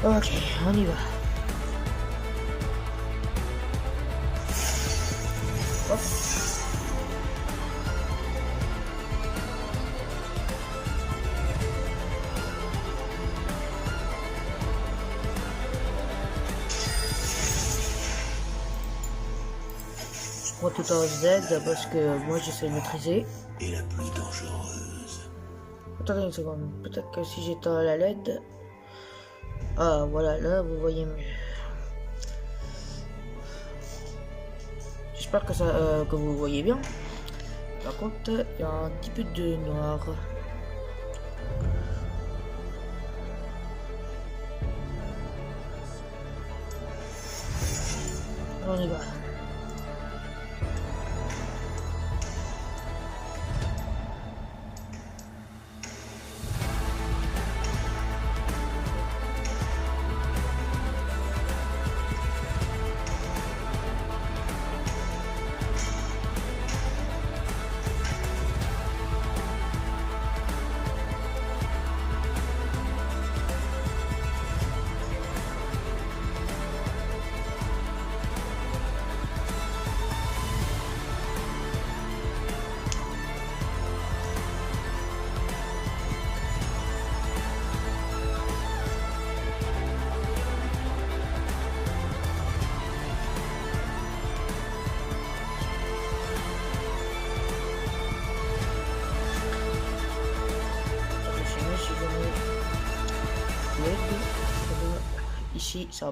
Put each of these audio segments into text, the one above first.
Ok, on y va. Hop. Je prends tout en Z parce que moi j'essaie de maîtriser. Et la plus dangereuse. Attendez une seconde, peut-être que si j'éteins la LED. Ah voilà, là vous voyez mieux. J'espère que que vous voyez bien. Par contre, il y a un petit peu de noir. On y va. Ici, c'est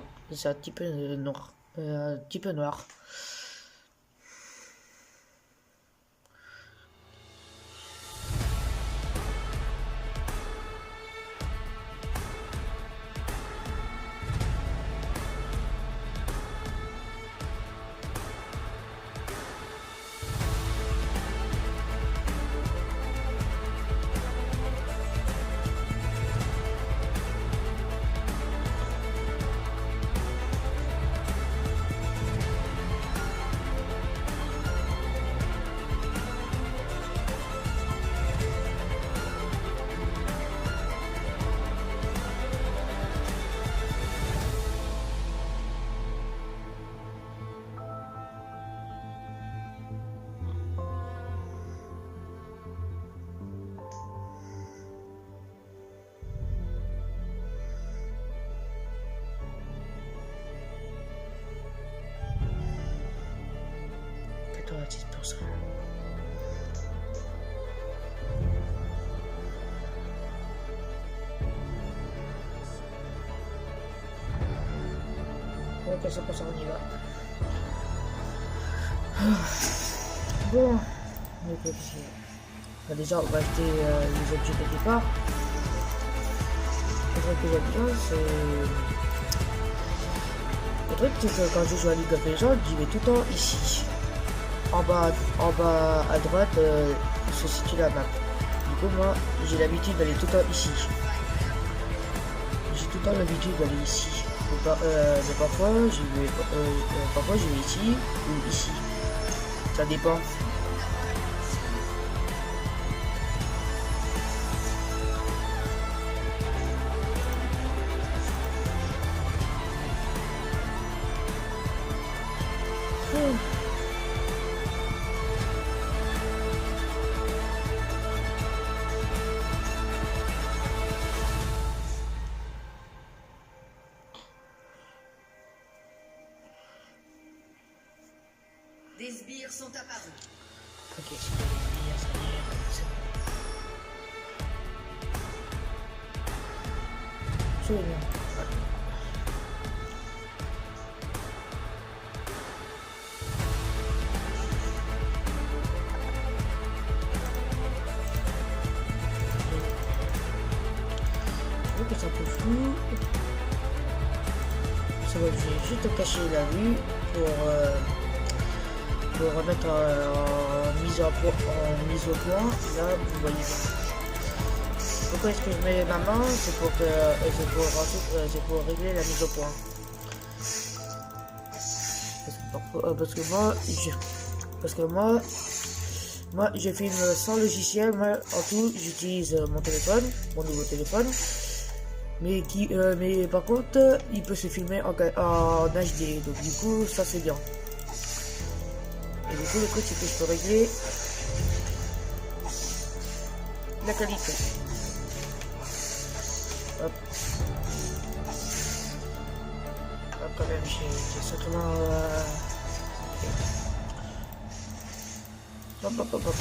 un petit peu noir. Un petit peu noir. Ok, c'est pour ça, on y va. Bon, donc, déjà, on va acheter les objets de départ. Le truc que j'aime bien, c'est... Le truc, c'est que quand je joue à League of Legends, j'y vais tout le temps ici. En bas à droite, se situe la map. Du coup, moi, j'ai l'habitude d'aller tout le temps ici. J'ai tout le temps l'habitude d'aller ici. Mais parfois, parfois, je vais ici ou ici. Ça dépend. Des sbires sont apparus. Ok, c'est des sbires, ça y est, c'est bon. C'est bien. Je trouve que c'est un peu flou. Ça va, je vais juste cacher la vue pour remettre en mise au point. Là, vous voyez. Pourquoi est-ce que je mets ma main? C'est pour régler la mise au point. Parce que moi, je filme sans logiciel. Moi, en tout, j'utilise mon téléphone, mon nouveau téléphone. mais par contre, il peut se filmer en HD, donc du coup, ça c'est bien. Et du coup, le truc c'est que je peux régler la qualité. Hop. Hop, quand même, j'ai simplement... Hop, hop, hop, hop.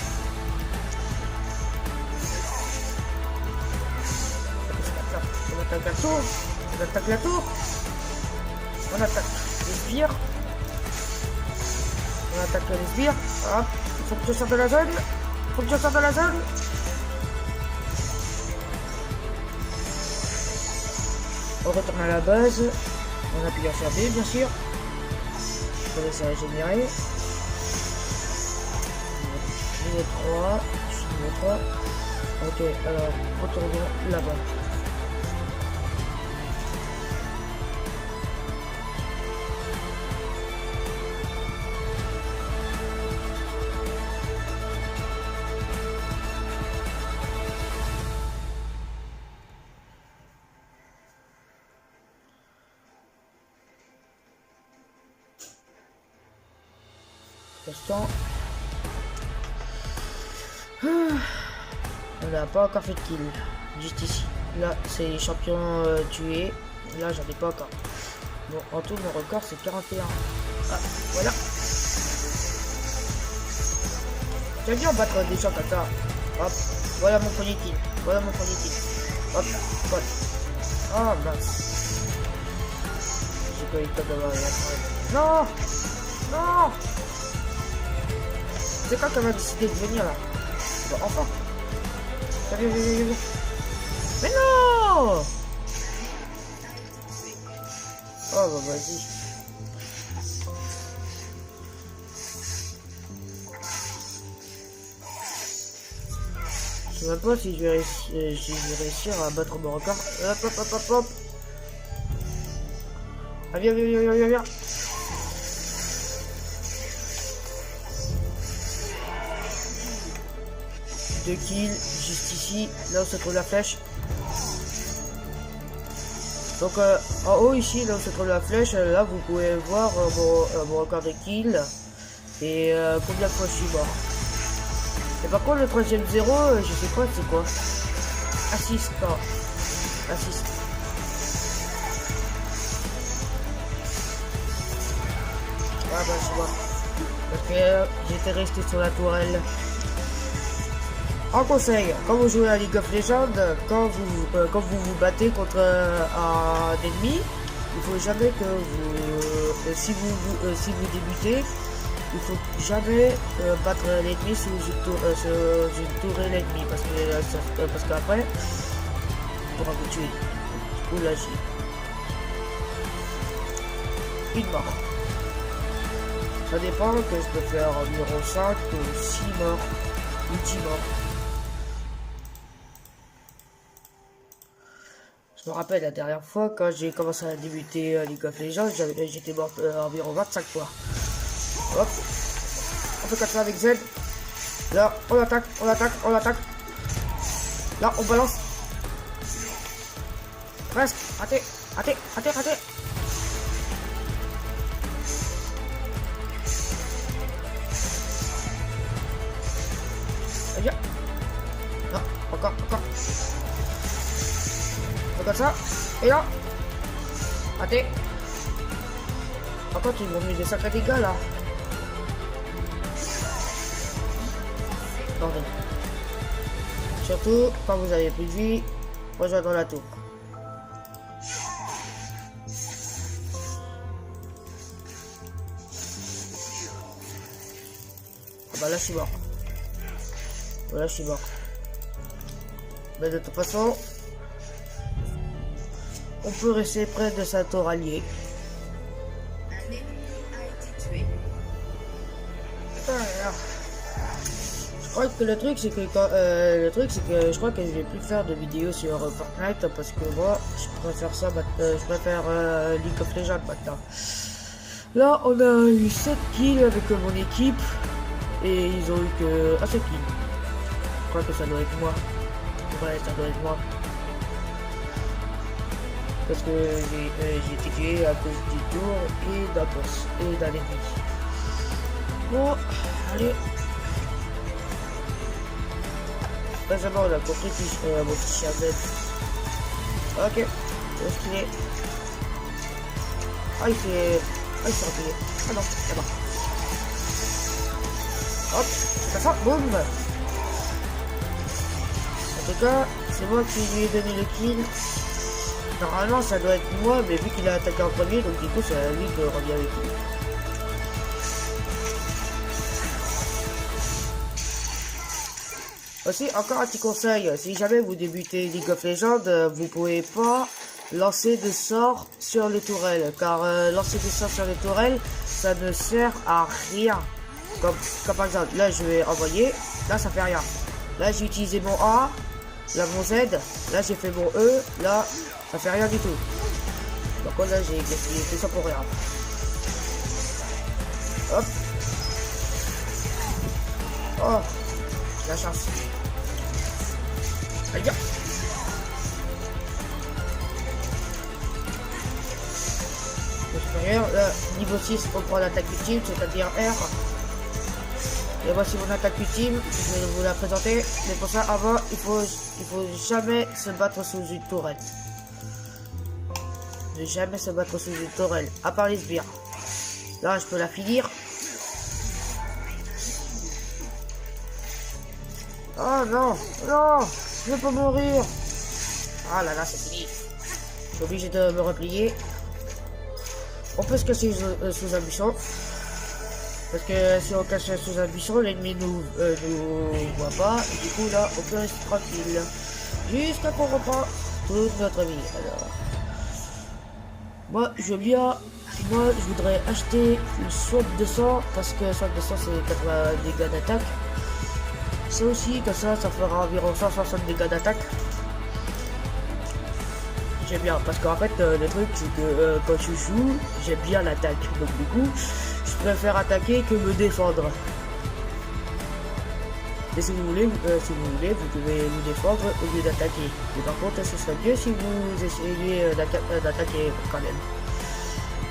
On attaque la tour. On attaque la tour. On attaque les sbires. On attaque les sbires. Hop. Il faut que je sorte de la zone. Il faut que je sorte de la zone. On retourne à la base. On appuie sur B, bien sûr. On va laisser régénérer. Niveau 3. Je suis niveau 3. Ok, alors, retournons là-bas. L'instant. On n'a pas encore fait de kill. Juste ici. Là, c'est les champions tués. Là, j'en ai pas encore. Bon, en tout, mon record, c'est 41. Ah, voilà. J'aime bien battre des gens comme ça. Hop. Voilà mon premier kill. Voilà mon premier kill. Hop. Voilà. Ah, mince. J'ai pas eu le temps d'avoir la... Non. Non. C'est quand qu'elle va décider de venir là? Bon, enfin. Viens. Mais non! Oh bah vas-y. Je sais même pas si je vais réussir à battre mon record. Hop hop hop hop hop. Ah, viens. 2 kills, juste ici, là où se trouve la flèche. Donc en haut ici, là où se trouve la flèche, là vous pouvez voir mon record de kills et combien de fois je suis mort. Et par contre le troisième 0, je sais pas c'est quoi. Assist, non. Assist. Ah bah je vois. Parce que j'étais resté sur la tourelle. En conseil, quand vous jouez à League of Legends, quand vous battez contre un ennemi, il faut jamais que vous, si vous débutez, il faut jamais battre l'ennemi sous une tourelle l'ennemi parce qu'après, il pourra vous tuer ou l'agir. Une mort. Ça dépend que je peux faire environ 5 ou 6 morts, ou 10 morts. Je me rappelle la dernière fois quand j'ai commencé à débuter League of Legends, j'étais mort environ 25 fois. Hop, on fait comme ça avec Z. Là, on attaque. Là, on balance. Presque, raté. Viens. Non, encore. Comme ça, et là, raté. Par contre, ils vont mis des sacrés dégâts là. Pardon. Surtout quand vous avez plus de vie, rejoindre la tour. Ah bah là, je suis mort. Voilà, je suis mort. Mais de toute façon, on peut rester près de sa tour alliée. Un ennemi a été tué. Je crois que le truc c'est que je crois que je vais plus faire de vidéos sur Fortnite parce que moi je préfère ça je préfère League of Legends maintenant. Là on a eu 7 kills avec mon équipe et ils ont eu que 7 kills. Je crois que ça doit être moi. Ouais, ça doit être moi. parce que j'ai été tué à cause du tour et d'un boss et d'un ennemi. Bon, allez. Récemment, on a compris que mon petit chien Z. Ok, où est-ce qu'il est? Ah, il s'est replié. Ah non, là-bas. Hop, c'est pas ça, boum. En tout cas, c'est moi qui lui ai donné le kill. Normalement, ça doit être moi, mais vu qu'il a attaqué en premier, donc du coup, c'est lui qui revient avec lui. Aussi, encore un petit conseil, si jamais vous débutez League of Legends, vous pouvez pas lancer de sorts sur les tourelles, car lancer des sorts sur les tourelles, ça ne sert à rien. Comme par exemple, là je vais envoyer, là ça fait rien. Là j'ai utilisé mon A, là mon Z, là j'ai fait mon E, là ça fait rien du tout. Donc là j'ai fait ça pour rien. Hop. Oh, la chance. Allez, viens. Le supérieur, là, niveau 6, on prend l'attaque ultime, c'est-à-dire R. Et voici mon attaque ultime, je vais vous la présenter. Mais pour ça, avant, il faut jamais se battre sous une tourelle. Ne jamais se battre sous une tourelle, à part les sbires. Là, je peux la finir. Oh non, non, je vais pas mourir. Ah là là, c'est fini. Je suis obligé de me replier. On peut se cacher sous un buisson. Parce que si on cache sous un buisson, l'ennemi nous voit pas. Et du coup là, on peut rester tranquille. Jusqu'à qu'on reprend toute notre vie. Alors, moi je voudrais acheter une swap de sang. Parce que swap de sang c'est 80 dégâts d'attaque. Ça aussi, comme ça fera environ 160 dégâts d'attaque. J'aime bien, parce qu'en fait, le truc, c'est que quand je joue, j'aime bien l'attaque. Donc du coup, je préfère attaquer que me défendre. Et si vous voulez, vous pouvez vous défendre au lieu d'attaquer. Mais par contre, ce serait mieux si vous essayez d'attaquer quand même.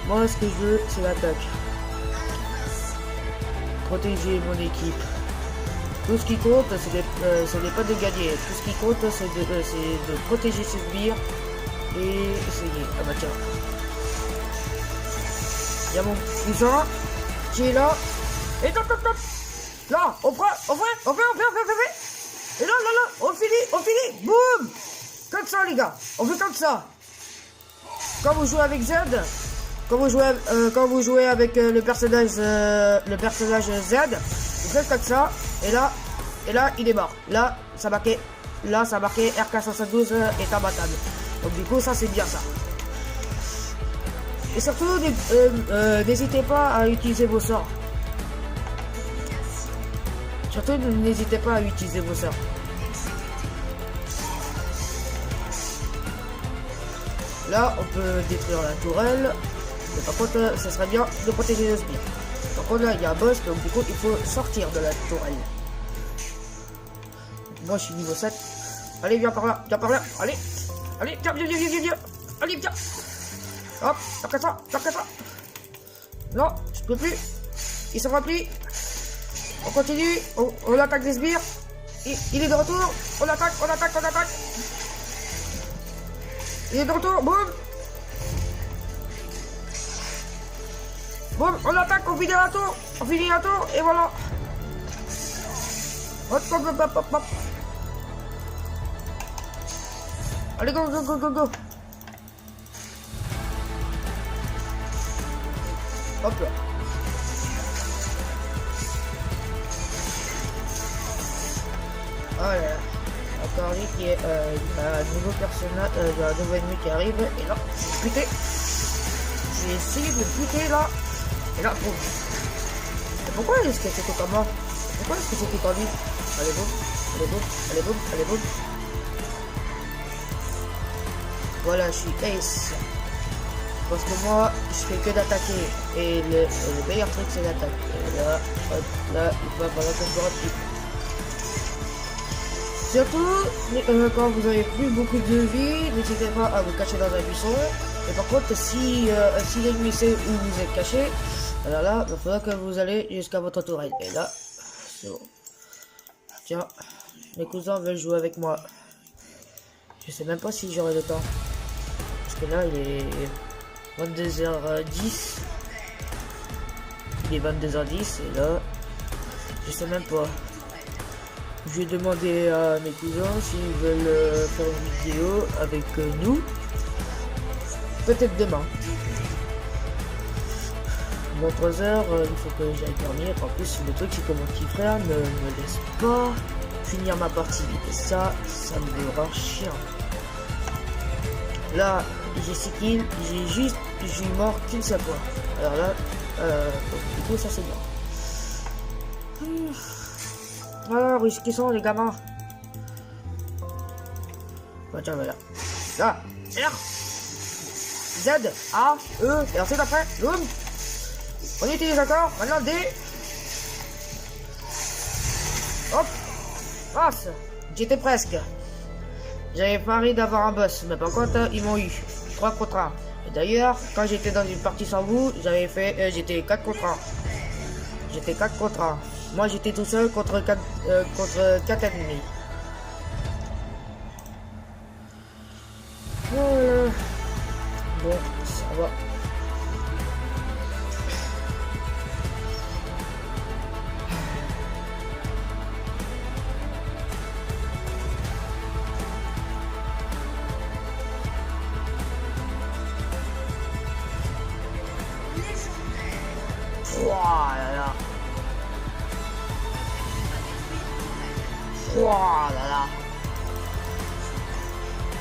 Moi, ce que je veux, c'est l'attaque. Protéger mon équipe. Tout ce qui compte, ce n'est pas de gagner. Tout ce qui compte, c'est de protéger ses sbires et essayer. Ah bah tiens. Il y a mon cousin qui est là. Et top. Là, on fait. Et là, on finit. Boum. Comme ça, les gars. On fait comme ça. Quand vous jouez avec Z, quand vous jouez avec le personnage Z, vous faites comme ça. Et là, il est mort. Là, ça marquait RK72 est imbattable. Donc du coup, ça c'est bien ça. Et surtout, n'hésitez pas à utiliser vos sorts. Surtout, n'hésitez pas à utiliser vos sorts. Là, on peut détruire la tourelle. Mais par contre, ça serait bien de protéger les sbires. Par contre, là, il y a un boss, donc du coup, il faut sortir de la tourelle. Moi, je suis niveau 7. Allez, viens par là. Allez, viens. Allez, viens. Hop, t'as ça. Non, je peux plus. Il se replie. On continue. On attaque les sbires. Il est de retour. On attaque. Il est de retour. Boum. Bon, on attaque, on finit la tour, et voilà. Hop. Allez, go. Hop là. Voilà. Encore lui qui est un nouveau personnage, un nouveau ennemi qui arrive, et là, putain. J'ai essayé de le buter là. Et là, boum. Pourquoi est-ce que c'était comme moi? Pourquoi est-ce que c'était comme lui? Allez, boum. Voilà, je suis ace. Parce que moi, je fais que d'attaquer. Et le meilleur truc, c'est l'attaque. Et là, hop, là, il va falloir que je me replie. Surtout, quand vous avez plus beaucoup de vie, n'hésitez pas à vous cacher dans un buisson. Et par contre, si l'ennemi sait où vous êtes caché, alors là, il faudra que vous allez jusqu'à votre tourelle. Et là, c'est bon. Tiens, mes cousins veulent jouer avec moi. Je sais même pas si j'aurai le temps. Parce que là, il est 22h10. Il est 22h10 et là, je sais même pas. Je vais demander à mes cousins s'ils veulent faire une vidéo avec nous. Peut-être demain. 23h, il faut que j'aille dormir. En plus, le truc, c'est que mon petit frère ne me laisse pas finir ma partie. Et ça me rend chiant. Là, j'ai 6 kills, j'ai mort qu'une seule fois. Alors là, du coup, ça c'est bien. Alors, où est-ce qu'ils sont les gamins? Bah, tiens, voilà. Là, R, Z, A, E, et ensuite après, boum. On utilise encore, maintenant D. Hop, passe. J'étais presque. J'avais pari d'avoir un boss, mais par contre, ils m'ont eu. 3 contre 1. Et d'ailleurs, quand j'étais dans une partie sans vous, j'étais 4 contre 1. J'étais 4 contre 1. Moi, j'étais tout seul contre 4 ennemis. Voilà. Bon, ça va. Voilà. Voilà.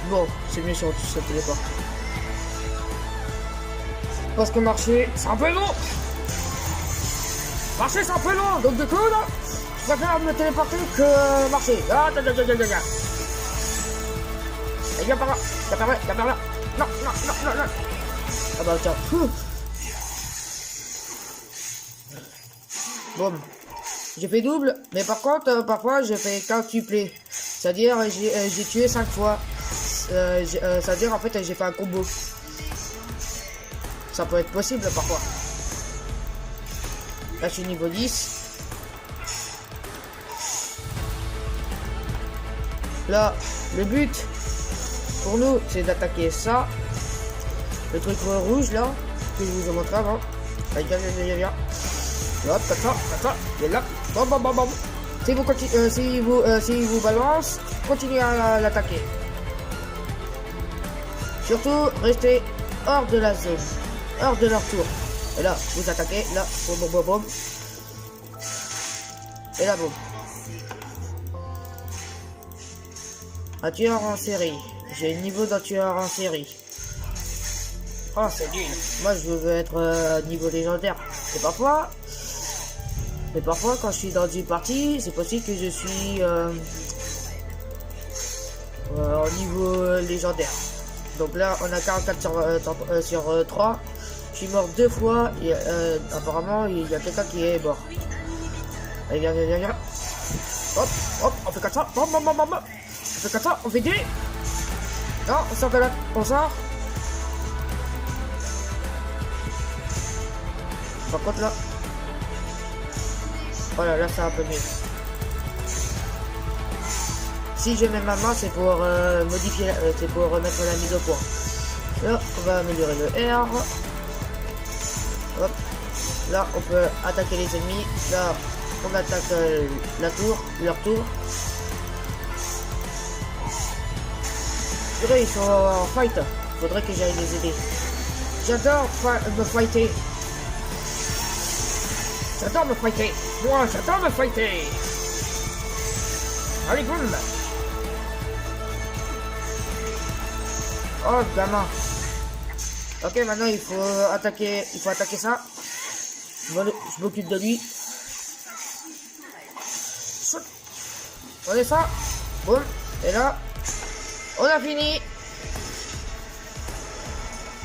Bon, c'est mieux si on touche le téléporte. Parce que marcher, c'est un peu long. Marcher, c'est un peu long. Donc du coup, là, je préfère me téléporter que marcher. Ah, et viens par là. Viens par là. Viens par là. Non. Ah bah tiens. Bon. J'ai fait double, mais par contre, parfois, j'ai fait quintuplé. C'est-à-dire, j'ai tué 5 fois. C'est-à-dire, en fait, j'ai fait un combo. Ça peut être possible, parfois. Là, je suis niveau 10. Là, le but, pour nous, c'est d'attaquer ça. Le truc rouge, là, que je vous ai montré avant. Allez, viens. Hop, ça, il est là. Bon. Si vous balance, continuez à l'attaquer. Surtout, restez hors de la zone, hors de leur tour. Et là, vous attaquez, là, boum. Et là, boum. Un tueur en série. J'ai le niveau d'un tueur en série. Oh, c'est nul. Moi, je veux être niveau légendaire. Mais parfois, quand je suis dans une partie, c'est possible que je suis au niveau légendaire. Donc là, on a 44 sur 3. Je suis mort 2 fois. Et, apparemment, il y a quelqu'un qui est mort. Allez, viens. Hop, on fait comme ça. Bam. On fait comme ça, on fait des. Non, on sort de là. On sort. Par contre, là. Voilà, là c'est un peu mieux. Si je mets ma main, c'est pour modifier, c'est pour remettre la mise au point. Là, on va améliorer le R. Hop. Là, on peut attaquer les ennemis. Là, on attaque leur tour. Ils sont en fight. Faudrait que j'aille les aider. J'adore me fighter. Moi, j'adore me fighter. Allez, boum. Oh, gamin. Ok, maintenant il faut attaquer ça. Je m'occupe de lui. On est ça. Boum. Et là, on a fini.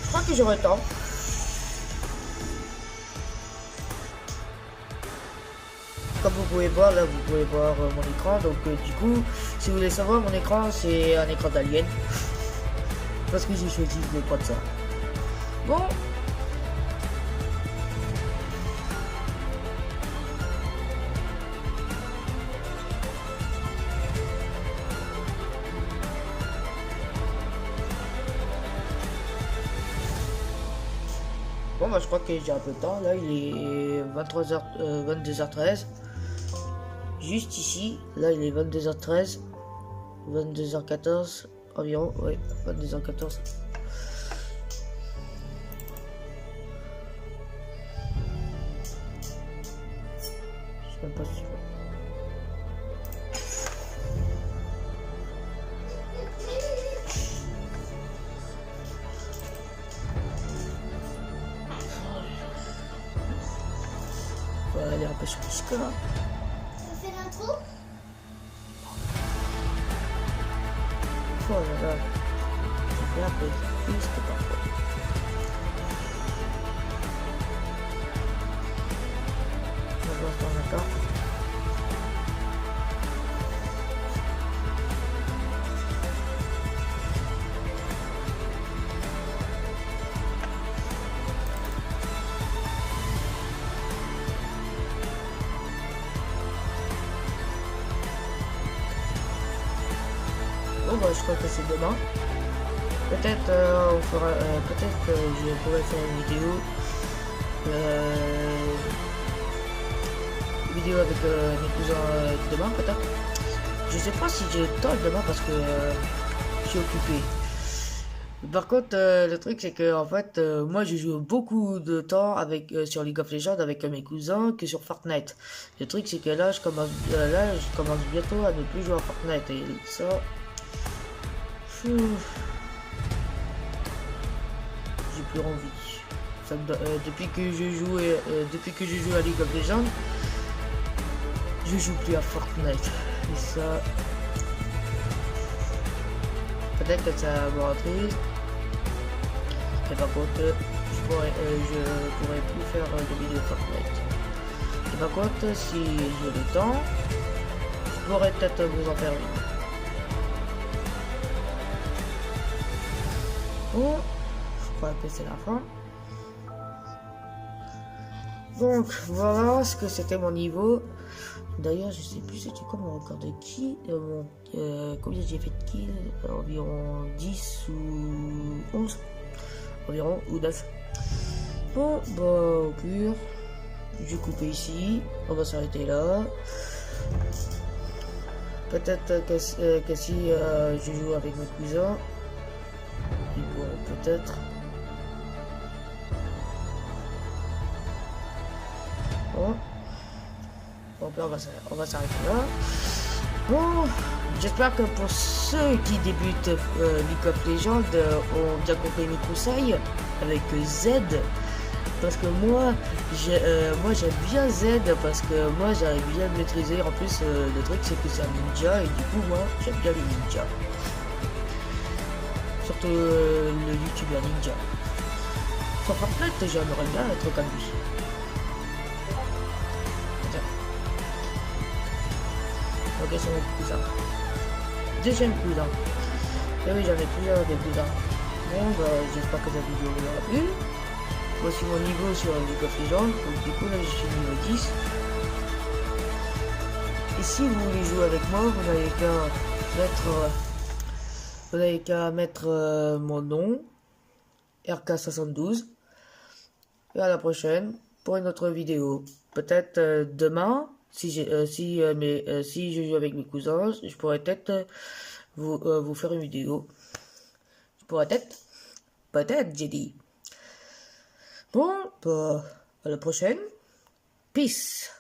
Je crois que j'aurai le temps. comme vous pouvez voir, là, vous pouvez voir mon écran. Donc, du coup, si vous voulez savoir, mon écran, c'est un écran d'Alien. Parce que j'ai choisi de prendre ça. Bon. Bon, bah, je crois que j'ai un peu de temps. Là, il est 22h13. Juste ici. Là, il est 22h13. 22h14 environ. Oui, 22h14. Je sais même pas si... On va aller un peu sur Discord. Ça fait l'intro? Oh là là. Je fais un peu triste parfois. On va voir si on d'accord. Bon bah je crois que c'est demain. Peut-être on fera peut-être que je pourrais faire une vidéo avec mes cousins demain peut-être. Je sais pas si j'ai le temps demain parce que je suis occupé. Par contre le truc c'est que en fait moi je joue beaucoup de temps avec sur League of Legends avec mes cousins que sur Fortnite. Le truc c'est que là je commence bientôt à ne plus jouer à Fortnite et ça. J'ai plus envie. Ça depuis que je joue à League of Legends, je joue plus à Fortnite. Et ça, peut-être que ça va me rendre triste. Et par contre, je pourrais plus faire de vidéos Fortnite. Et par contre, si j'ai le temps, je pourrais peut-être vous en faire une. Bon, je crois que c'est la fin. Donc voilà ce que c'était mon niveau. D'ailleurs, je sais plus c'était quoi mon record de kills. Combien j'ai fait de kills? Environ 10 ou 11. Environ, ou 9. Bon, bah au pur. Je vais couper ici. On va s'arrêter là. Peut-être que si je joue avec mes cousins. Bon, peut-être. Bon. Bon, on va s'arrêter là. Bon, j'espère que pour ceux qui débutent League of Legends ont bien compris mes conseils avec Z. Parce que moi j'aime bien Z parce que moi j'arrive bien à le maîtriser. En plus, le truc c'est que c'est un ninja et du coup, moi j'aime bien les ninjas. Surtout le youtubeur ninja. Sur Fortnite, j'aimerais bien être comme lui. Ok, c'est mon cousin. Deuxième cousin. Et oui, j'en ai plusieurs des cousins. Bon, bah, j'espère que cette vidéo vous aura plu. Voici mon niveau sur League of Legends. Donc, du coup, là, je suis niveau 10. Et si vous voulez jouer avec moi, vous n'avez qu'à mettre mon nom, RK72. Et à la prochaine pour une autre vidéo. Peut-être demain, si je joue avec mes cousins, je pourrais peut-être vous faire une vidéo. Je pourrais peut-être, j'ai dit. Bon, bah, à la prochaine. Peace.